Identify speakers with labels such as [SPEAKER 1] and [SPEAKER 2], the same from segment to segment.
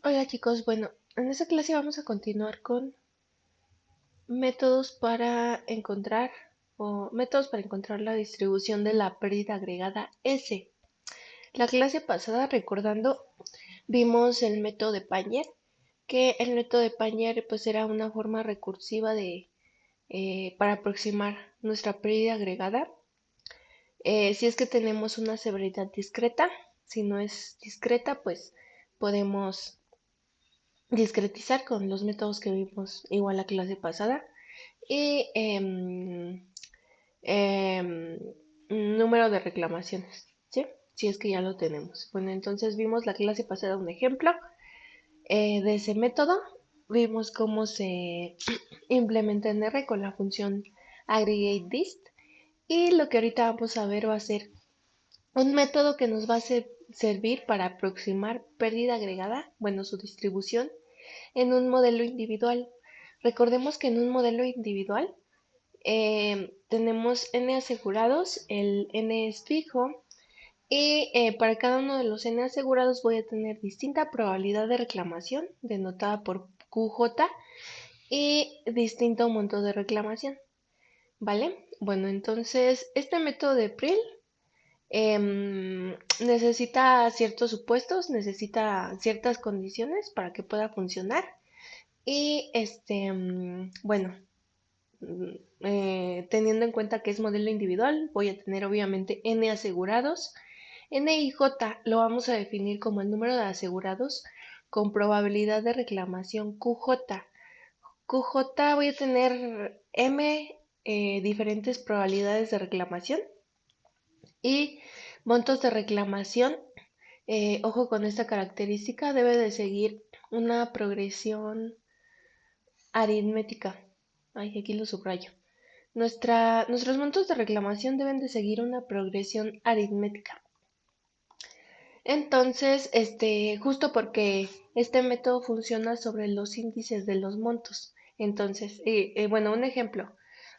[SPEAKER 1] Hola chicos, bueno, en esta clase vamos a continuar con métodos para encontrar métodos para encontrar la distribución de la pérdida agregada S. La clase pasada, recordando, vimos el método de Payer, que el método de Payer pues era una forma recursiva de para aproximar nuestra pérdida agregada. Si es que tenemos una severidad discreta, si no es discreta, pues podemos discretizar con los métodos que vimos igual la clase pasada. Y em, número de reclamaciones, ¿sí? Si es que ya lo tenemos. Bueno, entonces vimos la clase pasada un ejemplo de ese método. Vimos cómo se implementa en R con la función aggregateDist. Y lo que ahorita vamos a ver va a ser un método que nos va a servir para aproximar pérdida agregada, bueno, su distribución en un modelo individual. Recordemos que en un modelo individual tenemos n asegurados, el n es fijo y para cada uno de los n asegurados voy a tener distinta probabilidad de reclamación, denotada por QJ, y distinto monto de reclamación, ¿vale? Bueno, entonces este método de Prill necesita ciertos supuestos, necesita ciertas condiciones para que pueda funcionar. Y bueno, teniendo en cuenta que es modelo individual, voy a tener obviamente n asegurados. N y J lo vamos a definir como el número de asegurados con probabilidad de reclamación QJ. QJ voy a tener m diferentes probabilidades de reclamación y montos de reclamación. Ojo con esta característica, debe de seguir una progresión aritmética. Ay, aquí lo subrayo. Nuestros montos de reclamación deben de seguir una progresión aritmética. Entonces, justo porque este método funciona sobre los índices de los montos. Entonces, bueno, un ejemplo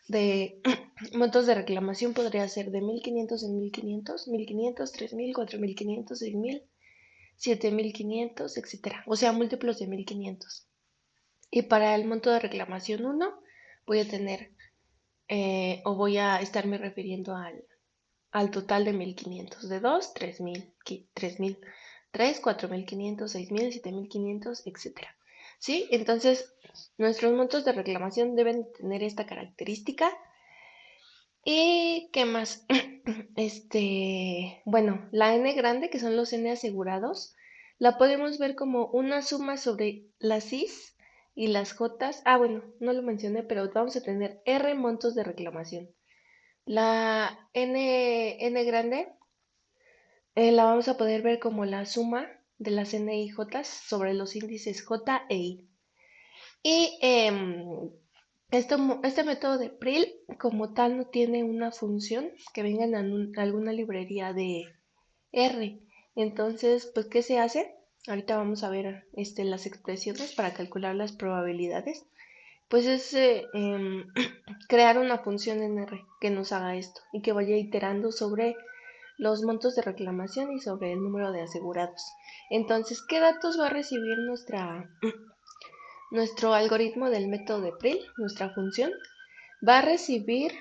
[SPEAKER 1] de montos de reclamación podría ser de 1500 en 1500, 1500, 3000, 4500, 6000, 7500, etcétera. O sea, múltiplos de 1500. Y para el monto de reclamación uno voy a tener o voy a estarme refiriendo al total de 1500, de 2, 3000, 3000, 3, 4500, 6000, 7500, etcétera. ¿Sí? Entonces, nuestros montos de reclamación deben tener esta característica. ¿Y qué más? Bueno, la n grande, que son los n asegurados, la podemos ver como una suma sobre las i's y las j's. Ah, bueno, no lo mencioné, pero vamos a tener r montos de reclamación. La n grande la vamos a poder ver como la suma de las n y j sobre los índices j e i. Y este método de Prill como tal no tiene una función que venga en alguna librería de R. Entonces, pues, ¿qué se hace? Ahorita vamos a ver las expresiones para calcular las probabilidades. Pues es crear una función en R que nos haga esto y que vaya iterando sobre los montos de reclamación y sobre el número de asegurados. Entonces, ¿qué datos va a recibir nuestro algoritmo del método de Prill, nuestra función? Va a recibir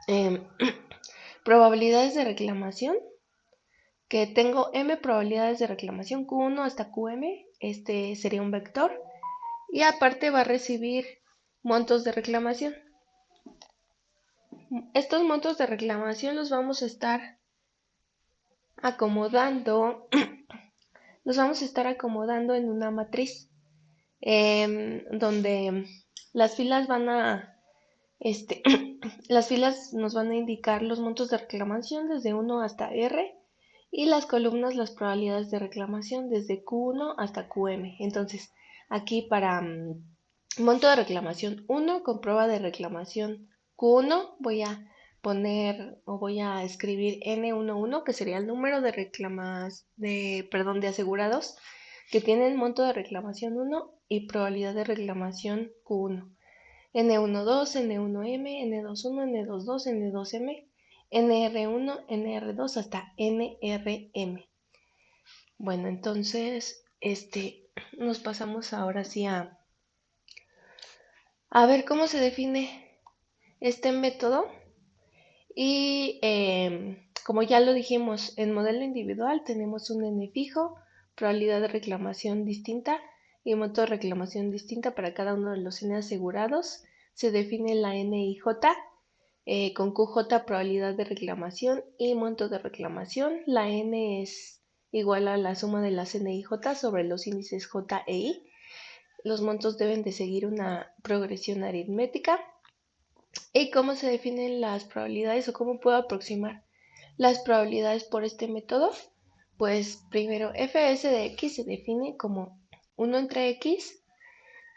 [SPEAKER 1] em, probabilidades de reclamación, que tengo m probabilidades de reclamación, q1 hasta qm, este sería un vector, y aparte va a recibir montos de reclamación. Estos montos de reclamación los vamos a estar acomodando, los vamos a estar acomodando en una matriz, donde las filas van a, las filas nos van a indicar los montos de reclamación desde 1 hasta R y las columnas las probabilidades de reclamación desde Q1 hasta QM. Entonces, aquí para monto de reclamación 1 con prueba de reclamación Q1 voy a poner o voy a escribir N11, que sería el número de de asegurados que tienen monto de reclamación 1 y probabilidad de reclamación Q1. N12, N1M, N21, N22, N2M, NR1, NR2 hasta NRM. Bueno, entonces nos pasamos ahora sí a ver cómo se define este método. Y como ya lo dijimos, en modelo individual tenemos un n fijo, probabilidad de reclamación distinta y monto de reclamación distinta para cada uno de los n asegurados. Se define la NIJ con QJ probabilidad de reclamación y monto de reclamación. La N es igual a la suma de las NIJ sobre los índices J e I. Los montos deben de seguir una progresión aritmética. ¿Y cómo se definen las probabilidades o cómo puedo aproximar las probabilidades por este método? Pues primero, fs de x se define como 1 entre x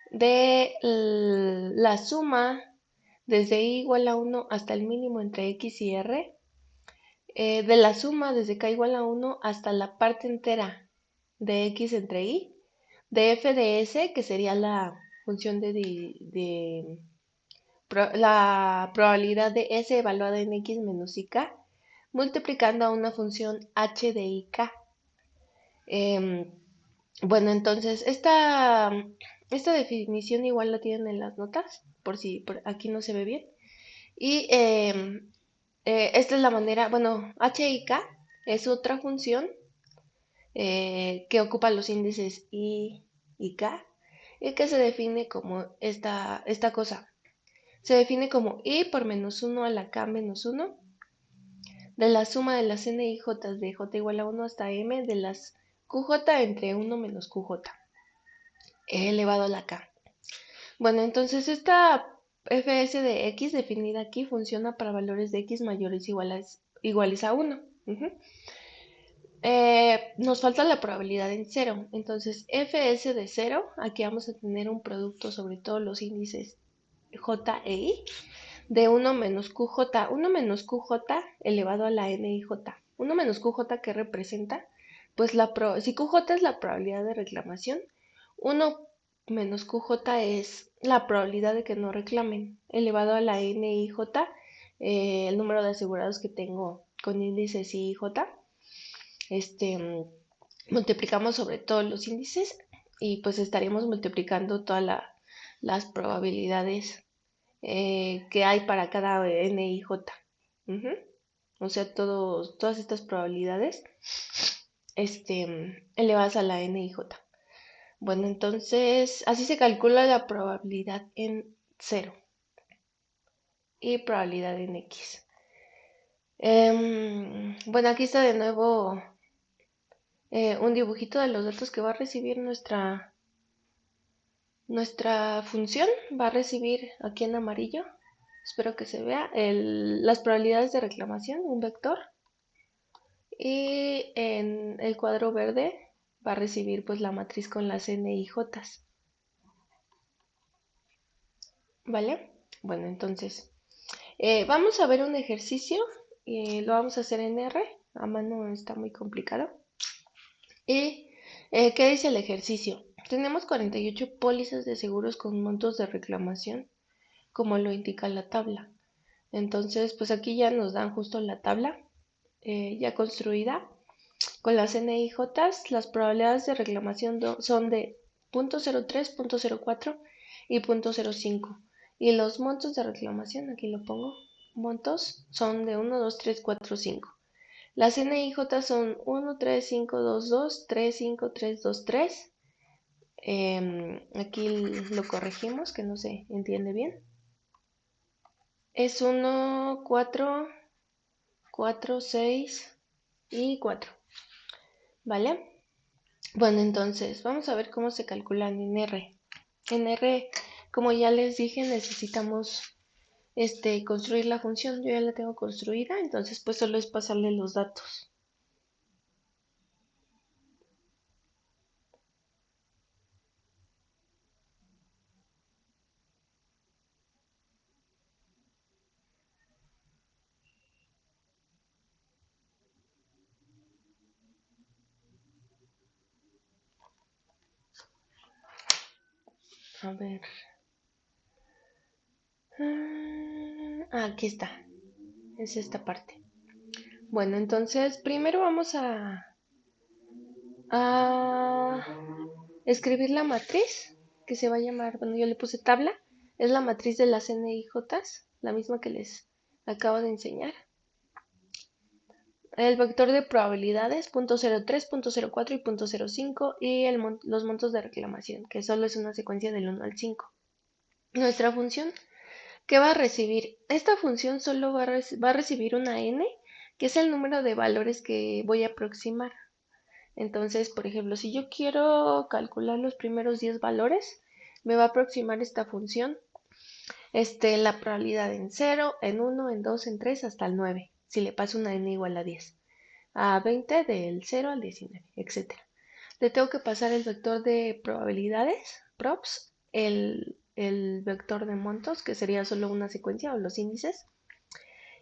[SPEAKER 1] de la suma desde i igual a 1 hasta el mínimo entre x y r, de la suma desde k igual a 1 hasta la parte entera de x entre y, de f de s, que sería la función de la probabilidad de S evaluada en X menos IK, multiplicando a una función H de IK. Bueno, entonces esta definición igual la tienen en las notas, por si por aquí no se ve bien. Y esta es la manera, bueno, HIK es otra función que ocupa los índices I y K y que se define como esta cosa. Se define como i por menos 1 a la k menos 1 de la suma de las nij de j igual a 1 hasta m de las qj entre 1 menos qj elevado a la k. Bueno, entonces esta fs de x definida aquí funciona para valores de x mayores iguales a 1. Nos falta la probabilidad en 0. Entonces fs de 0, aquí vamos a tener un producto sobre todos los índices j e i de 1 menos QJ. 1 menos QJ elevado a la NIJ. 1 menos QJ, ¿qué representa? Pues si QJ es la probabilidad de reclamación, 1 menos QJ es la probabilidad de que no reclamen, elevado a la NIJ, el número de asegurados que tengo con índices I y J. Multiplicamos sobre todos los índices y pues estaríamos multiplicando todas las probabilidades que hay para cada NIJ. O sea, todas estas probabilidades elevadas a la NIJ. Bueno, entonces así se calcula la probabilidad en 0 y probabilidad en X. Bueno, aquí está de nuevo un dibujito de los datos que va a recibir nuestra función. Va a recibir aquí en amarillo, espero que se vea, las probabilidades de reclamación, un vector. Y en el cuadro verde va a recibir pues la matriz con las NIJs. ¿Vale? Bueno, entonces vamos a ver un ejercicio y lo vamos a hacer en R. A mano está muy complicado. ¿Y qué dice el ejercicio? Tenemos 48 pólizas de seguros con montos de reclamación, como lo indica la tabla. Entonces, pues aquí ya nos dan justo la tabla ya construida. Con las NIJs, las probabilidades de reclamación son de 0.03, 0.04 y 0.05. Y los montos de reclamación, aquí lo pongo, montos son de 1, 2, 3, 4, 5. Las NIJ son 1, 3, 5, 2, 2, 3, 5, 3, 2, 3. Aquí lo corregimos, que no se entiende bien. Es 1, 4, 4, 6 y 4. ¿Vale? Bueno, entonces vamos a ver cómo se calculan en R. En R, como ya les dije, necesitamos construir la función. Yo ya la tengo construida, entonces pues solo es pasarle los datos. A ver. Aquí está. Es esta parte. Bueno, entonces primero vamos a escribir la matriz, que se va a llamar, bueno, yo le puse tabla, es la matriz de las N y J, la misma que les acabo de enseñar. El vector de probabilidades, punto 0.3, punto 0.4 y punto 0.5, y los montos de reclamación, que solo es una secuencia del 1 al 5. Nuestra función, ¿qué va a recibir? Esta función solo va a recibir una n, que es el número de valores que voy a aproximar. Entonces, por ejemplo, si yo quiero calcular los primeros 10 valores, me va a aproximar esta función, la probabilidad en 0, en 1, en 2, en 3, hasta el 9, si le paso una n igual a 10, a 20 del 0 al 19, etc. Le tengo que pasar el vector de probabilidades, props, el vector de montos, que sería solo una secuencia o los índices,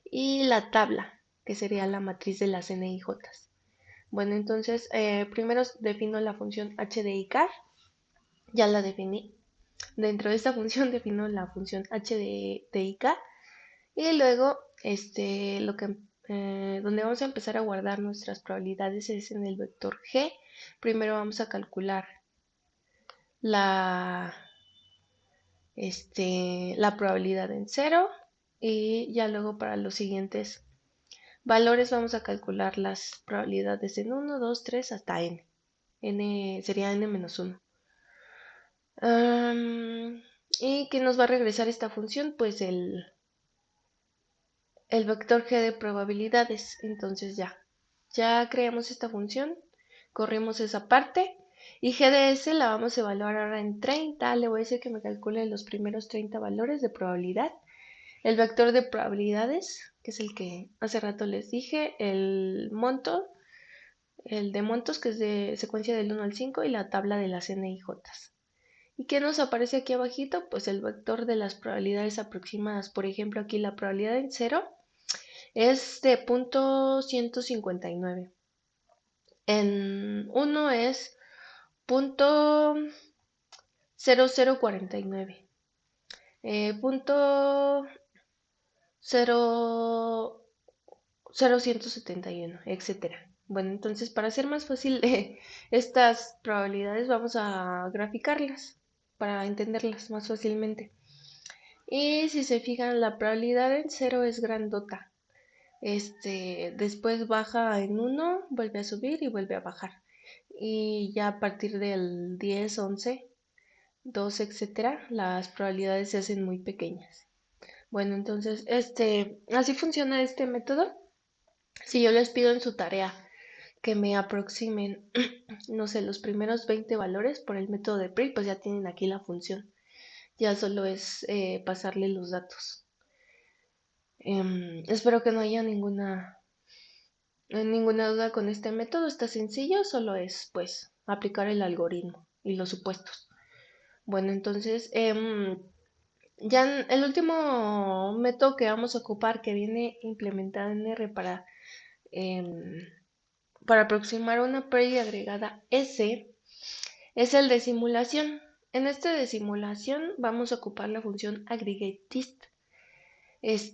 [SPEAKER 1] y la tabla, que sería la matriz de las n y j. Bueno, entonces primero defino la función h de i car, ya la definí. Dentro de esta función defino la función h de i k, y luego donde vamos a empezar a guardar nuestras probabilidades es en el vector g. Primero vamos a calcular la, la probabilidad en 0, y ya luego para los siguientes valores vamos a calcular las probabilidades en 1, 2, 3 hasta n. N sería n menos 1. ¿Y qué nos va a regresar esta función? Pues el vector g de probabilidades. Entonces ya creamos esta función, corrimos esa parte, y g de s la vamos a evaluar ahora en 30. Le voy a decir que me calcule los primeros 30 valores de probabilidad. El vector de probabilidades, que es el que hace rato les dije, el monto, el de montos, que es de secuencia del 1 al 5, y la tabla de las n y j. ¿Y qué nos aparece aquí abajito? Pues el vector de las probabilidades aproximadas. Por ejemplo, aquí la probabilidad en 0 es de punto 159. En 1 es punto 0049. Punto 0.171, etcétera. Bueno, entonces para hacer más fácil estas probabilidades vamos a graficarlas para entenderlas más fácilmente. Y si se fijan, la probabilidad en 0 es grandota. Después baja en 1, vuelve a subir y vuelve a bajar. Y ya a partir del 10, 11, 12, etcétera, las probabilidades se hacen muy pequeñas. Bueno, entonces, así funciona este método. Si yo les pido en su tarea que me aproximen, no sé, los primeros 20 valores por el método de PRI, pues ya tienen aquí la función. Ya solo es pasarle los datos. Espero que no haya ninguna duda con este método. Está sencillo, solo es pues aplicar el algoritmo y los supuestos. Bueno, entonces ya el último método que vamos a ocupar, que viene implementado en R em, para aproximar una pérdida agregada S, es el de simulación. En este de simulación vamos a ocupar la función aggregateIst.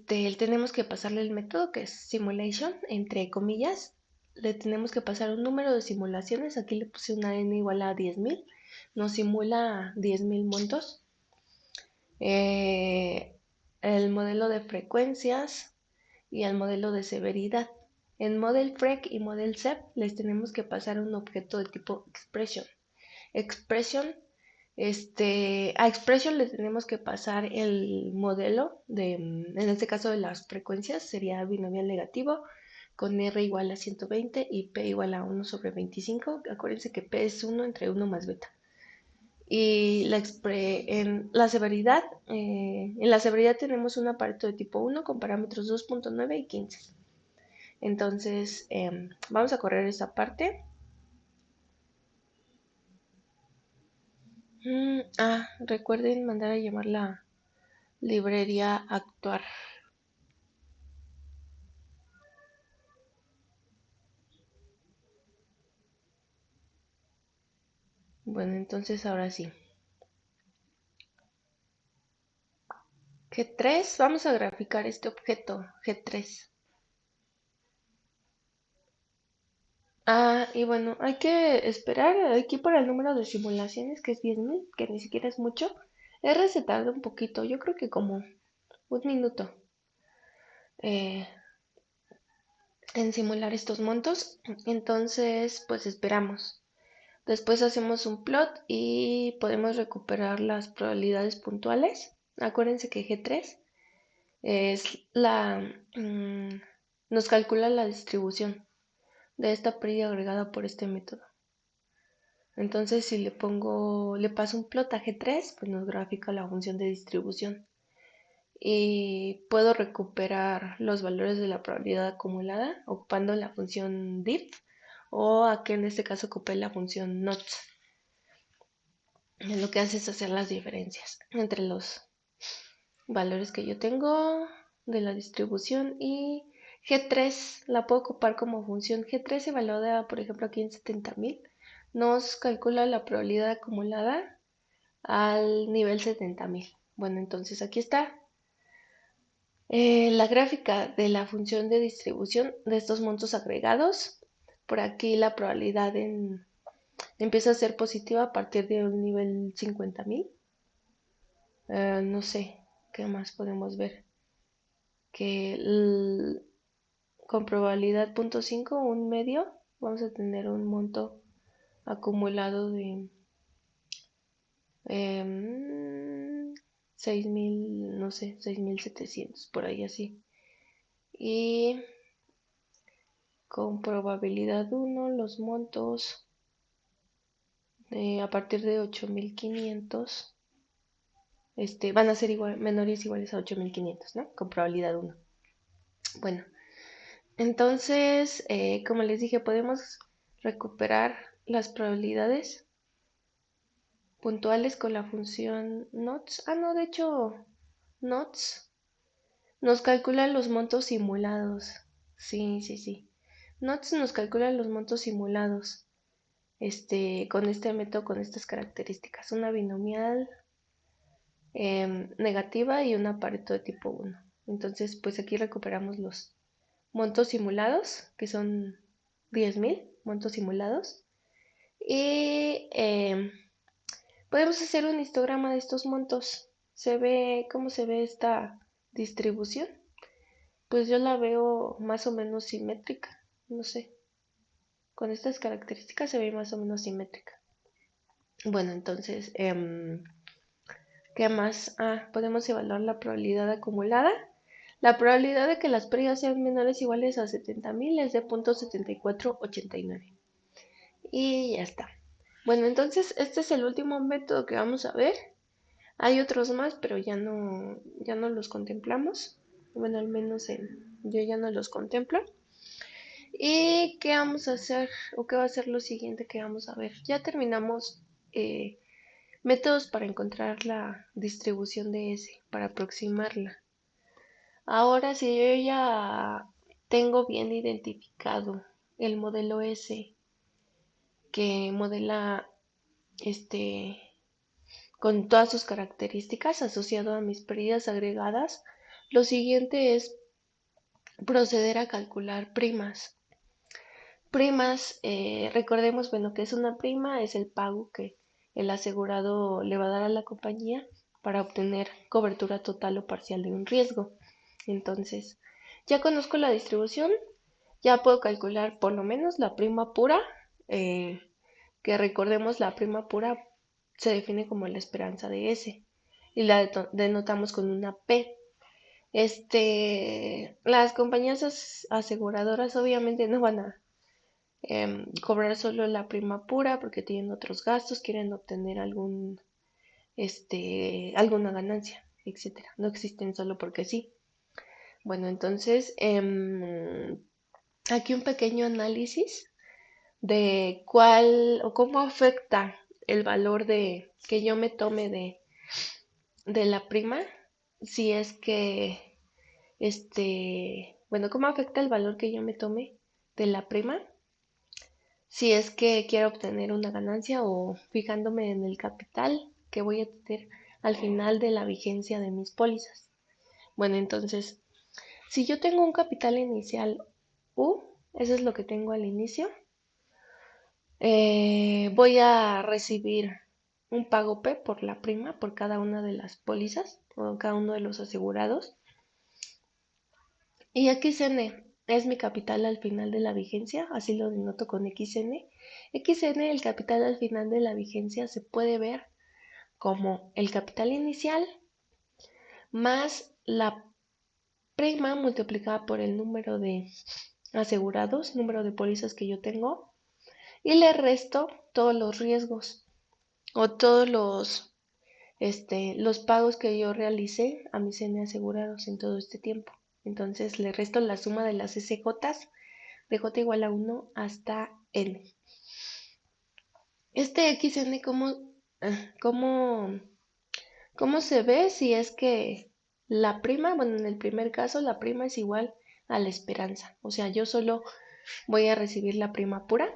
[SPEAKER 1] Tenemos que pasarle el método que es simulation, entre comillas. Le tenemos que pasar un número de simulaciones. Aquí le puse una n igual a 10.000. Nos simula 10.000 montos. El modelo de frecuencias y el modelo de severidad. En ModelFrec y ModelSep les tenemos que pasar un objeto de tipo expression. A expression le tenemos que pasar el modelo en este caso de las frecuencias, sería binomial negativo con R igual a 120 y P igual a 1 sobre 25. Acuérdense que P es 1 entre 1 más beta. Y en la severidad tenemos un aparato de tipo 1 con parámetros 2.9 y 15. Entonces, vamos a correr esa parte. Recuerden mandar a llamar la librería actuar. Bueno, entonces ahora sí. G3, vamos a graficar este objeto, G3. Y bueno, hay que esperar aquí por el número de simulaciones, que es 10.000, que ni siquiera es mucho. R se tarda un poquito, yo creo que como un minuto eh, en simular estos montos. Entonces, pues esperamos. Después hacemos un plot y podemos recuperar las probabilidades puntuales. Acuérdense que G3 es nos calcula la distribución de esta pérdida agregada por este método. Entonces, si le paso un plot a G3, pues nos grafica la función de distribución. Y puedo recuperar los valores de la probabilidad acumulada ocupando la función diff o aquí en este caso ocupé la función nots. Lo que hace es hacer las diferencias entre los valores que yo tengo de la distribución y G3 la puedo ocupar como función. G3 evaluada, por ejemplo, aquí en 70.000, nos calcula la probabilidad acumulada al nivel 70.000. Bueno, entonces aquí está la gráfica de la función de distribución de estos montos agregados. Por aquí la probabilidad empieza a ser positiva a partir de un nivel 50.000. No sé, ¿qué más podemos ver? Que con probabilidad 0.5, un medio, vamos a tener un monto acumulado de 6.000, no sé, 6.700, por ahí así. Y con probabilidad 1, los montos a partir de 8.500 van a ser menores o iguales a 8.500, ¿no? Con probabilidad 1. Bueno, entonces, como les dije, podemos recuperar las probabilidades puntuales con la función NOTS. No, de hecho, NOTS nos calcula los montos simulados. Sí, sí, sí. NOTS nos calcula los montos simulados. Con este método, con estas características. Una binomial negativa y una Pareto de tipo 1. Entonces, pues aquí recuperamos los montos simulados, que son 10.000 montos simulados. Y podemos hacer un histograma de estos montos. ¿Se ve cómo se ve esta distribución? Pues yo la veo más o menos simétrica. No sé. Con estas características se ve más o menos simétrica. Bueno, entonces, ¿qué más? Podemos evaluar la probabilidad acumulada. La probabilidad de que las pérdidas sean menores o iguales a 70.000 es de 0.7489. Y ya está. Bueno, entonces este es el último método que vamos a ver. Hay otros más, pero ya no los contemplamos. Bueno, al menos yo ya no los contemplo. ¿Y qué vamos a hacer? ¿O qué va a ser lo siguiente que vamos a ver? Ya terminamos métodos para encontrar la distribución de S, para aproximarla. Ahora, si yo ya tengo bien identificado el modelo S que modela este con todas sus características asociado a mis pérdidas agregadas, lo siguiente es proceder a calcular primas. Primas, recordemos, bueno, que es una prima, es el pago que el asegurado le va a dar a la compañía para obtener cobertura total o parcial de un riesgo. Entonces, ya conozco la distribución, ya puedo calcular por lo menos la prima pura, eh, que recordemos la prima pura se define como la esperanza de S y la denotamos con una P. Las compañías aseguradoras obviamente no van a cobrar solo la prima pura porque tienen otros gastos, quieren obtener alguna ganancia, etcétera. No existen solo porque sí. Bueno, entonces, aquí un pequeño análisis de cuál o cómo afecta el valor de que yo me tome de la prima, si es que, bueno, cómo afecta el valor que yo me tome de la prima, si es que quiero obtener una ganancia o fijándome en el capital que voy a tener al final de la vigencia de mis pólizas. Bueno, entonces, si yo tengo un capital inicial U, eso es lo que tengo al inicio, Voy a recibir un pago P por la prima por cada una de las pólizas o cada uno de los asegurados. Y XN es mi capital al final de la vigencia, así lo denoto con XN. XN, el capital al final de la vigencia, se puede ver como el capital inicial más la prima multiplicada por el número de asegurados, número de pólizas que yo tengo, y le resto todos los riesgos o todos los pagos que yo realicé a mis N asegurados en todo este tiempo. Entonces le resto la suma de las SJ de J igual a 1 hasta N. Este XN, cómo, cómo se ve si es que la prima, bueno, en el primer caso, la prima es igual a la esperanza. O sea, yo solo voy a recibir la prima pura.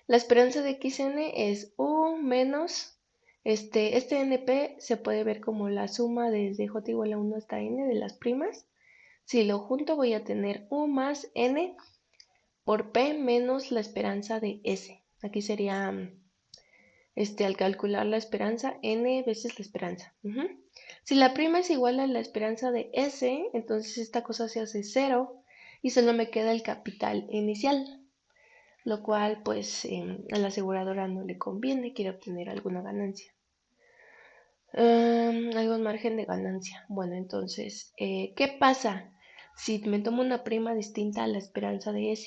[SPEAKER 1] La esperanza de XN es U menos, este NP se puede ver como la suma desde J igual a 1 hasta N de las primas. Si lo junto voy a tener U más N por P menos la esperanza de S. Aquí sería, al calcular la esperanza, N veces la esperanza. Si la prima es igual a la esperanza de S, entonces esta cosa se hace cero y solo me queda el capital inicial, lo cual pues a la aseguradora no le conviene, quiere obtener alguna ganancia. Algún margen de ganancia. Bueno, entonces, ¿qué pasa si me tomo una prima distinta a la esperanza de S?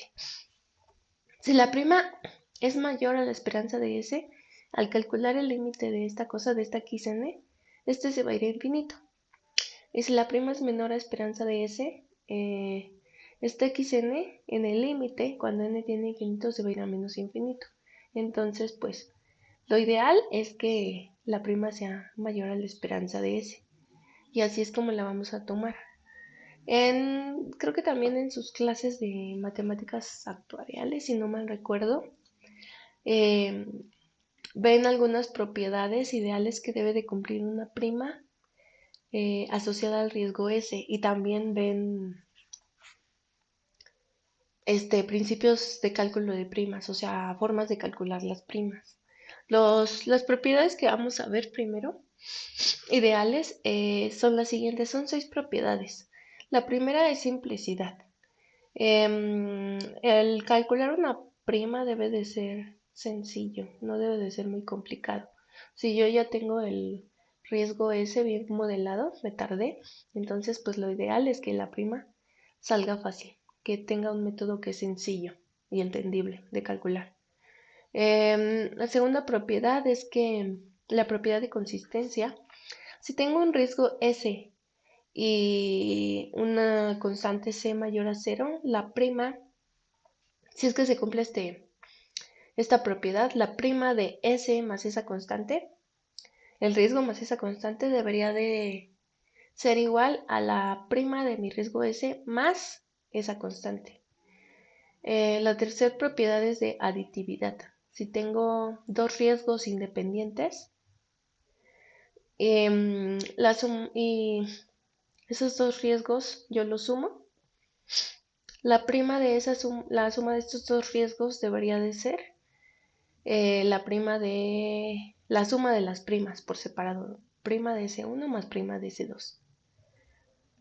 [SPEAKER 1] Si la prima es mayor a la esperanza de S, al calcular el límite de esta cosa, de esta XN, este se va a ir a infinito. Y si la prima es menor a esperanza de S, esta XN en el límite, cuando n tiene infinito, se va a ir a menos infinito. Entonces, pues, lo ideal es que la prima sea mayor a la esperanza de S. Y así es como la vamos a tomar. Creo que también en sus clases de matemáticas actuariales, si no mal recuerdo, eh, ven algunas propiedades ideales que debe de cumplir una prima asociada al riesgo S y también ven principios de cálculo de primas, o sea, formas de calcular las primas. Las propiedades que vamos a ver primero, ideales, son las siguientes, son 6 propiedades. La primera es simplicidad. El calcular una prima debe de ser sencillo, no debe de ser muy complicado. Si yo ya tengo el riesgo ese bien modelado, me tardé, entonces pues lo ideal es que la prima salga fácil, que tenga un método que es sencillo y entendible de calcular. La segunda propiedad es que la propiedad de consistencia, si tengo un riesgo S y una constante C mayor a cero, la prima, si es que se cumple esta propiedad, la prima de S más esa constante, el riesgo más esa constante debería de ser igual a la prima de mi riesgo S más esa constante. La tercera propiedad es de aditividad. Si tengo dos riesgos independientes y esos dos riesgos yo los sumo, la prima de la suma de estos dos riesgos debería de ser la suma de las primas por separado, prima de S1 más prima de S2.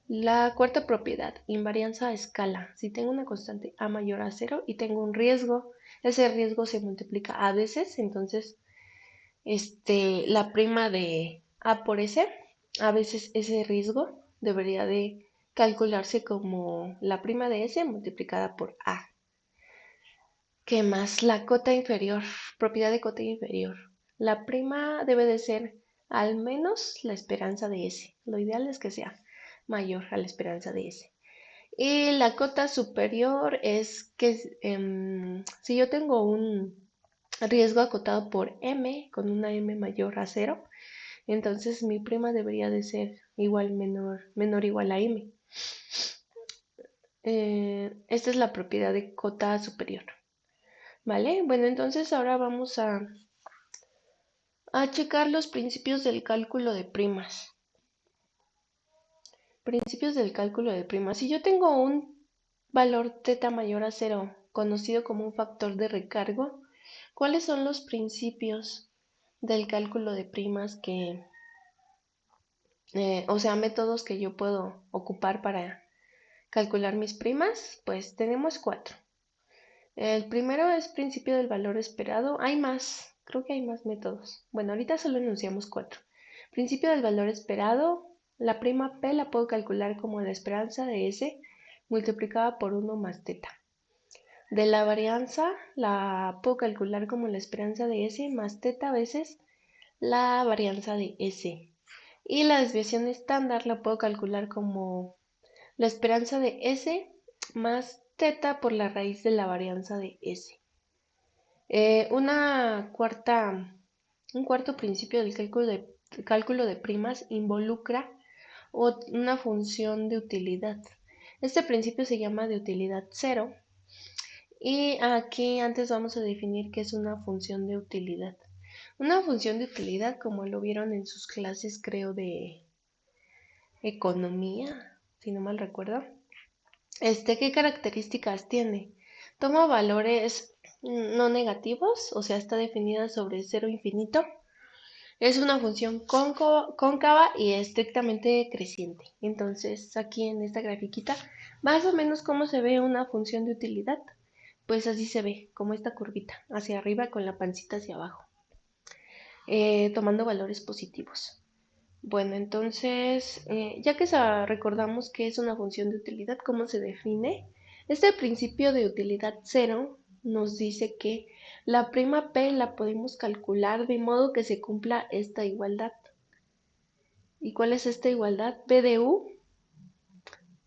[SPEAKER 1] La cuarta propiedad, invarianza a escala. Si tengo una constante A mayor a 0 y tengo un riesgo, ese riesgo se multiplica a veces, entonces la prima de A por S, a veces ese riesgo debería de calcularse como la prima de S multiplicada por A. ¿Qué más? La cota inferior, propiedad de cota inferior. La prima debe de ser al menos la esperanza de S. Lo ideal es que sea mayor a la esperanza de S. Y la cota superior es que si yo tengo un riesgo acotado por M con una M mayor a 0, entonces mi prima debería de ser menor o igual a M. Esta es la propiedad de cota superior. ¿Vale? Bueno, entonces ahora vamos a checar los principios del cálculo de primas. Principios del cálculo de primas. Si yo tengo un valor θ mayor a 0, conocido como un factor de recargo, ¿Cuáles son los principios del cálculo de primas o sea, métodos que yo puedo ocupar para calcular mis primas? Pues tenemos cuatro. El primero es principio del valor esperado. Hay más, creo que hay más métodos. Bueno, ahorita solo enunciamos cuatro. Principio del valor esperado. La prima P la puedo calcular como la esperanza de S multiplicada por 1 más teta. De la varianza la puedo calcular como la esperanza de S más teta veces la varianza de S. Y la desviación estándar la puedo calcular como la esperanza de S más teta por la raíz de la varianza de S. Un cuarto principio del cálculo de primas involucra una función de utilidad. Este principio se llama de utilidad cero y aquí antes vamos a definir qué es una función de utilidad. Una función de utilidad, como lo vieron en sus clases, creo, de economía, si no mal recuerdo, ¿qué características tiene? Toma valores no negativos, o sea, está definida sobre cero infinito. Es una función cóncava y estrictamente creciente. Entonces, aquí en esta grafiquita, más o menos cómo se ve una función de utilidad. Pues así se ve, como esta curvita, hacia arriba con la pancita hacia abajo, tomando valores positivos. Bueno, entonces, ya que recordamos que es una función de utilidad, ¿cómo se define? Este principio de utilidad cero nos dice que la prima P la podemos calcular de modo que se cumpla esta igualdad. ¿Y cuál es esta igualdad? B de U.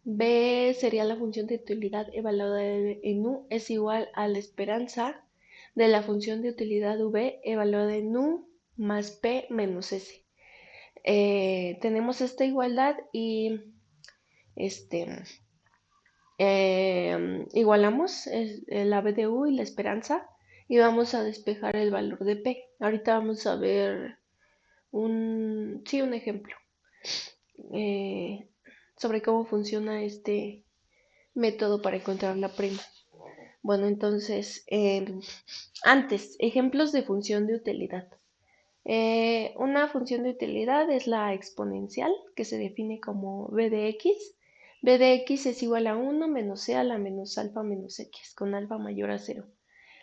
[SPEAKER 1] B sería la función de utilidad evaluada en U, es igual a la esperanza de la función de utilidad V evaluada en U más P menos S. Tenemos esta igualdad y este, igualamos la B de U y la esperanza y vamos a despejar el valor de P. Ahorita vamos a ver un ejemplo eh, sobre cómo funciona este método para encontrar la prima. Bueno, entonces, antes, ejemplos de función de utilidad. Una función de utilidad es la exponencial, que se define como b de x. B de x es igual a 1 menos c a la menos alfa menos x, con alfa mayor a 0.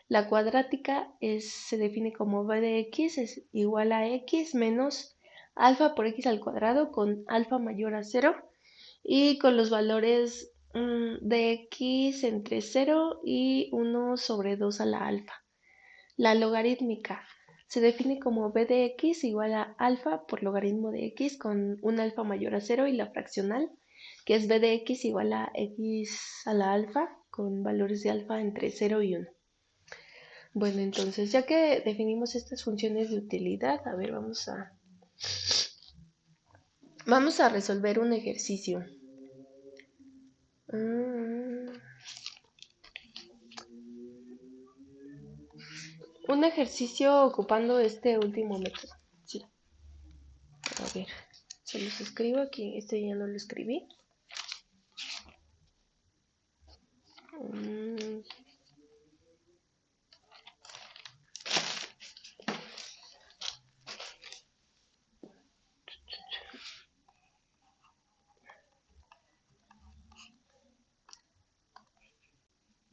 [SPEAKER 1] La cuadrática se define como b de x es igual a x menos alfa por x al cuadrado con alfa mayor a 0 y con los valores de x entre 0 y 1 sobre 2 a la alfa. La logarítmica se define como b de x igual a alfa por logaritmo de x con un alfa mayor a 0 y la fraccional, que es b de x igual a x a la alfa con valores de alfa entre 0 y 1. Bueno, entonces ya que definimos estas funciones de utilidad, a ver, vamos a resolver un ejercicio. Un ejercicio ocupando este último método. Sí. A ver, se los escribo aquí. Este ya no lo escribí.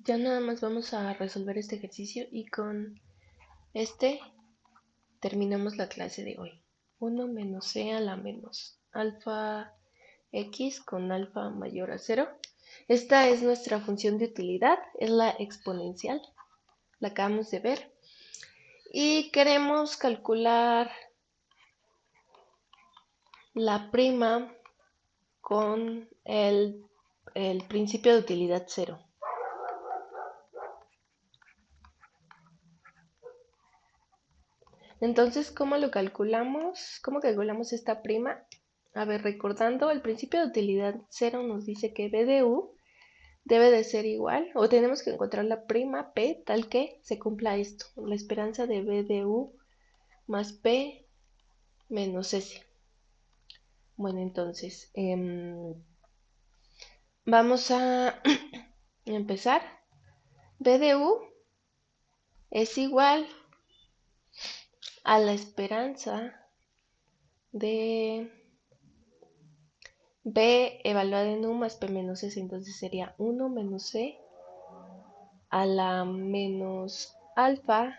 [SPEAKER 1] Ya nada más vamos a resolver este ejercicio y con este terminamos la clase de hoy. 1 menos c a la menos alfa x con alfa mayor a 0. Esta es nuestra función de utilidad, es la exponencial, la acabamos de ver. Y queremos calcular la prima con el principio de utilidad cero. Entonces, ¿cómo lo calculamos? ¿Cómo calculamos esta prima? A ver, recordando, el principio de utilidad cero nos dice que B de U debe de ser igual, o tenemos que encontrar la prima P tal que se cumpla esto, la esperanza de B de U más P menos S. Bueno, entonces, vamos a empezar. B de U es igual a la esperanza de B evaluada en U más P menos S. Entonces sería 1 menos C a la menos alfa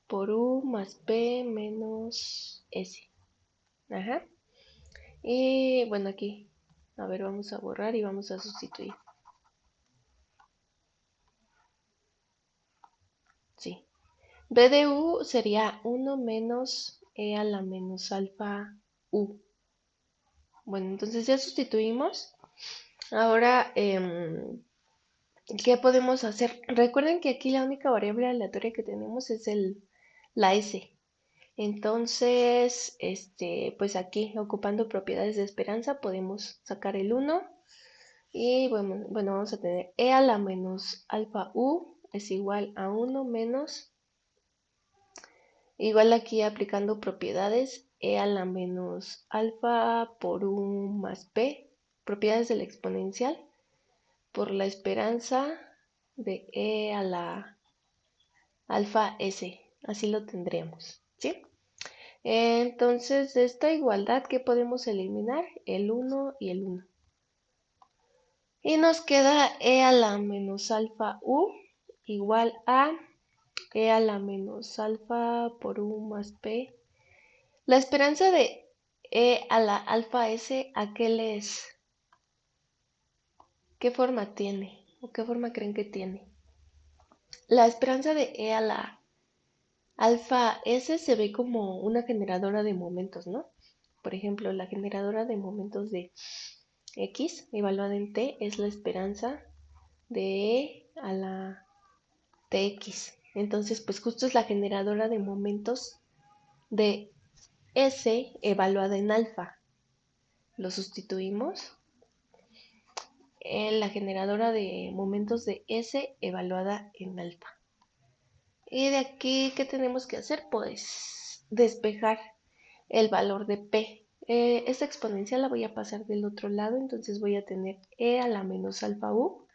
[SPEAKER 1] por U más P menos S. Ajá. Y bueno, aquí, a ver, vamos a borrar y vamos a sustituir. Sí. B de U sería 1 menos E a la menos alfa U. Bueno, entonces ya sustituimos. Ahora, ¿qué podemos hacer? Recuerden que aquí la única variable aleatoria que tenemos es la S. Entonces, pues aquí, ocupando propiedades de esperanza, podemos sacar el 1. Y bueno, vamos a tener E a la menos alfa U es igual a 1 menos, igual aquí aplicando propiedades, E a la menos alfa por U más P, propiedades de la exponencial, por la esperanza de E a la alfa S. Así lo tendríamos, ¿sí? Entonces, de esta igualdad, ¿qué podemos eliminar? El 1 y el 1. Y nos queda E a la menos alfa U igual a E a la menos alfa por U más P. La esperanza de E a la alfa S, ¿a qué le es? ¿Qué forma tiene? ¿O qué forma creen que tiene? La esperanza de E a la alfa S se ve como una generadora de momentos, ¿no? Por ejemplo, la generadora de momentos de X, evaluada en T, es la esperanza de E a la TX. Entonces, pues justo es la generadora de momentos de S evaluada en alfa. Lo sustituimos en la generadora de momentos de S evaluada en alfa. Y de aquí, ¿qué tenemos que hacer? Pues despejar el valor de P. Esta exponencial la voy a pasar del otro lado, entonces voy a tener E a la menos alfa U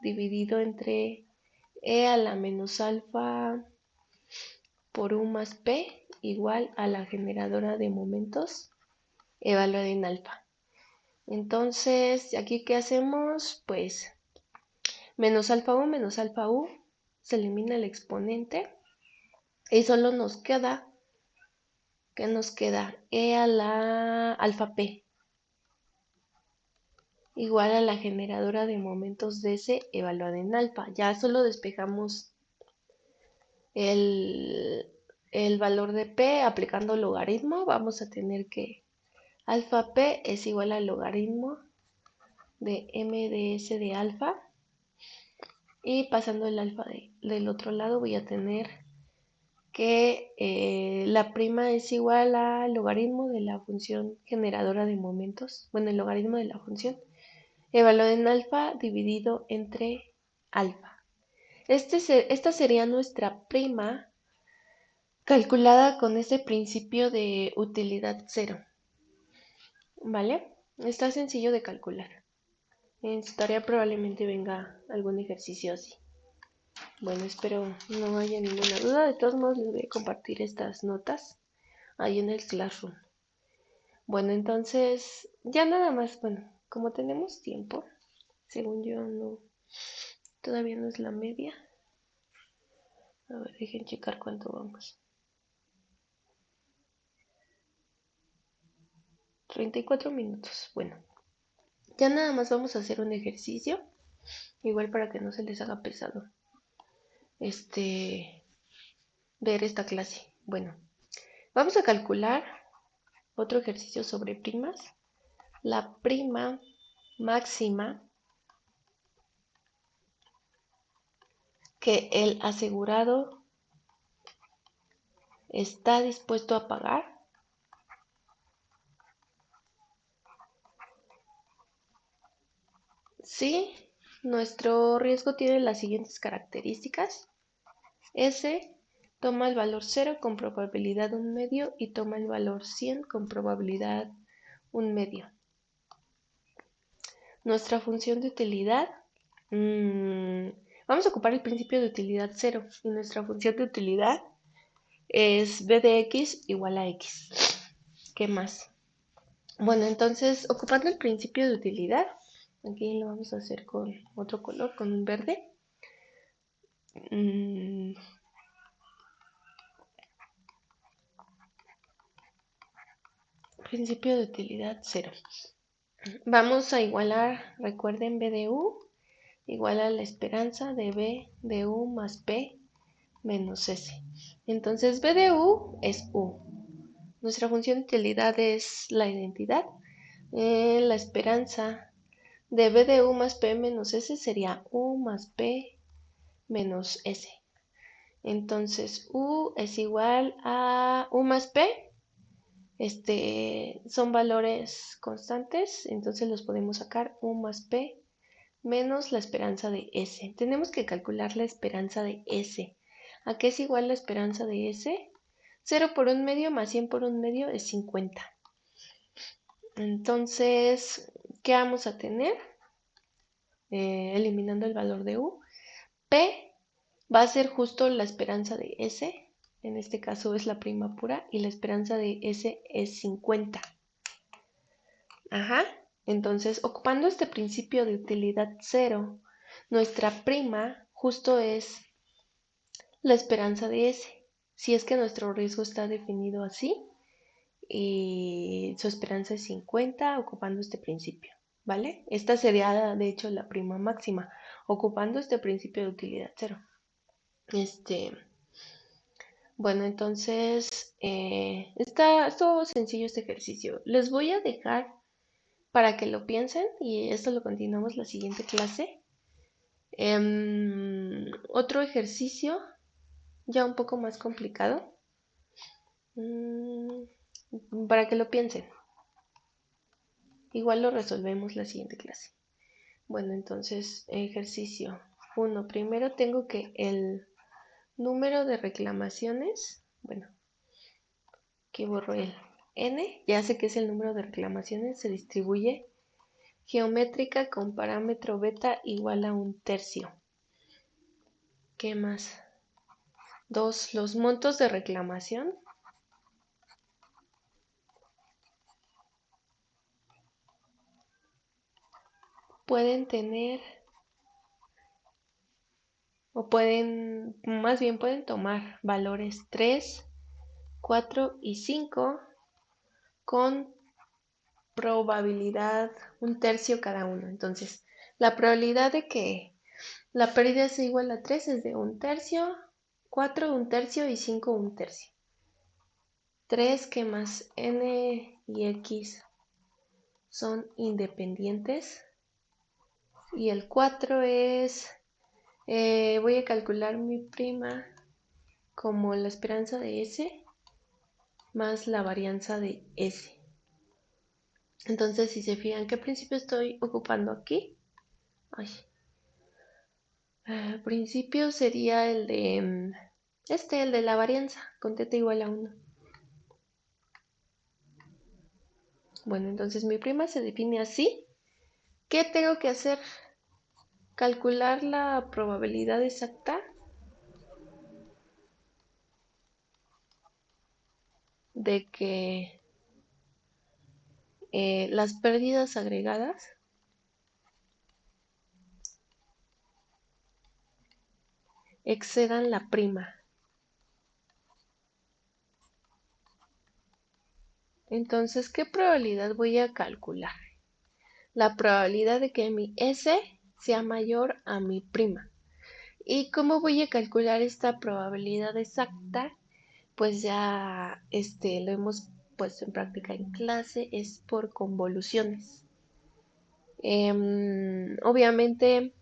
[SPEAKER 1] dividido entre E a la menos alfa por U más P igual a la generadora de momentos evaluada en alfa. Entonces, ¿aquí qué hacemos? Pues menos alfa U, se elimina el exponente y solo nos queda, ¿qué nos queda? E a la alfa P igual a la generadora de momentos de S evaluada en alfa. Ya solo despejamos el, el valor de P aplicando logaritmo. Vamos a tener que alfa P es igual al logaritmo de M de S de alfa. Y pasando el alfa del otro lado voy a tener que la prima es igual al logaritmo de la función generadora de momentos. Bueno, el logaritmo de la función evaluado en alfa dividido entre alfa. Esta sería nuestra prima calculada con este principio de utilidad cero. ¿Vale? Está sencillo de calcular. En su tarea probablemente venga algún ejercicio así. Bueno, espero no haya ninguna duda. De todos modos, les voy a compartir estas notas ahí en el Classroom. Bueno, entonces, ya nada más, bueno, como tenemos tiempo, según yo no, todavía no es la media. A ver, dejen checar cuánto vamos. 34 minutos. Bueno, ya nada más vamos a hacer un ejercicio, igual para que no se les haga pesado ver esta clase. Bueno, vamos a calcular otro ejercicio sobre primas. La prima máxima que el asegurado está dispuesto a pagar si nuestro riesgo tiene las siguientes características. S toma el valor 0 con probabilidad 1 medio y toma el valor 100 con probabilidad 1 medio. Nuestra función de utilidad, Vamos a ocupar el principio de utilidad 0 y nuestra función de utilidad es b de x igual a x. ¿Qué más? Bueno, entonces, ocupando el principio de utilidad, aquí lo vamos a hacer con otro color, con un verde. Principio de utilidad 0. Vamos a igualar, recuerden, b de u igual a la esperanza de b de u más p menos s. Entonces, b de u es u. Nuestra función de utilidad es la identidad. La esperanza de b de u más p menos s sería u más p menos s. Entonces, u es igual a u más p. Son valores constantes, entonces los podemos sacar u más p menos la esperanza de s. Tenemos que calcular la esperanza de s. ¿A qué es igual la esperanza de s? 0 por 1 medio más 100 por 1 medio es 50. Entonces, ¿qué vamos a tener? Eliminando el valor de u. P va a ser justo la esperanza de s. En este caso es la prima pura y la esperanza de s es 50. Ajá. Entonces, ocupando este principio de utilidad 0, nuestra prima justo es la esperanza de S. Si es que nuestro riesgo está definido así y su esperanza es 50, ocupando este principio, ¿vale? Esta sería, de hecho, la prima máxima, ocupando este principio de utilidad 0. Bueno, entonces, está todo sencillo este ejercicio. Les voy a dejar para que lo piensen y esto lo continuamos la siguiente clase. Otro ejercicio ya un poco más complicado, para que lo piensen. Igual lo resolvemos la siguiente clase. Bueno, entonces, ejercicio 1. Primero tengo que el número de reclamaciones, bueno, aquí borro el n, ya sé que es el número de reclamaciones, se distribuye geométrica con parámetro beta igual a 1/3. ¿Qué más? 2. Los montos de reclamación pueden tener, o más bien pueden tomar valores 3, 4 y 5 con probabilidad 1/3 cada uno. Entonces, la probabilidad de que la pérdida sea igual a 3 es de 1/3, 4 1/3 y 5 1/3. 3 que más n y x son independientes. Y el 4 es, voy a calcular mi prima como la esperanza de s más la varianza de s. Entonces, si se fijan, ¿qué principio estoy ocupando aquí? Ay. Principio sería el de el de la varianza, con θ igual a 1. Bueno, entonces mi prima se define así. ¿Qué tengo que hacer? Calcular la probabilidad exacta de que las pérdidas agregadas excedan la prima. Entonces, ¿qué probabilidad voy a calcular? La probabilidad de que mi S sea mayor a mi prima. ¿Y cómo voy a calcular esta probabilidad exacta? Pues ya lo hemos puesto en práctica en clase, es por convoluciones. Obviamente,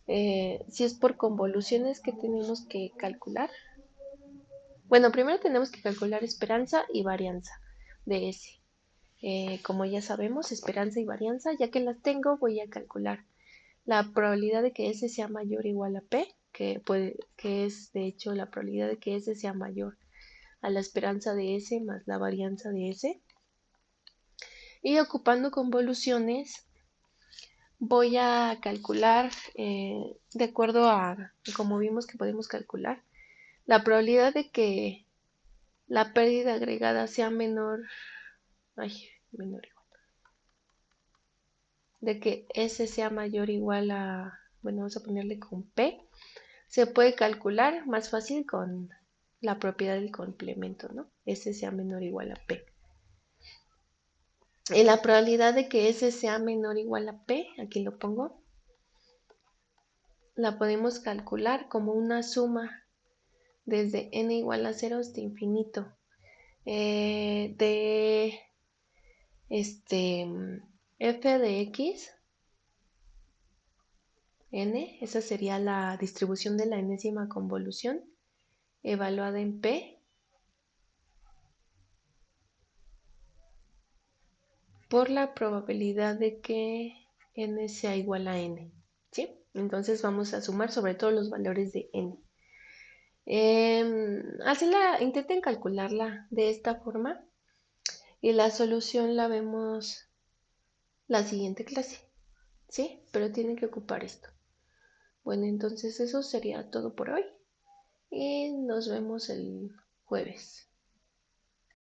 [SPEAKER 1] si es por convoluciones, ¿qué tenemos que calcular? Bueno, primero tenemos que calcular esperanza y varianza de S. Como ya sabemos, esperanza y varianza, ya que las tengo, voy a calcular la probabilidad de que S sea mayor o igual a P, que es de hecho la probabilidad de que S sea mayor a la esperanza de S más la varianza de S. Y ocupando convoluciones, voy a calcular, de acuerdo a como vimos que podemos calcular, la probabilidad de que la pérdida agregada sea menor, ay, menor igual, de que S sea mayor o igual a, bueno, vamos a ponerle con P, se puede calcular más fácil con la propiedad del complemento, ¿no? S sea menor o igual a P. Y la probabilidad de que S sea menor o igual a P, aquí lo pongo, la podemos calcular como una suma desde n igual a 0 hasta infinito de f de x, n, esa sería la distribución de la enésima convolución evaluada en p por la probabilidad de que n sea igual a n, ¿sí? Entonces vamos a sumar sobre todo los valores de n. Intenten calcularla de esta forma y la solución la vemos la siguiente clase, ¿sí? Pero tienen que ocupar esto. Bueno, entonces eso sería todo por hoy y nos vemos el jueves.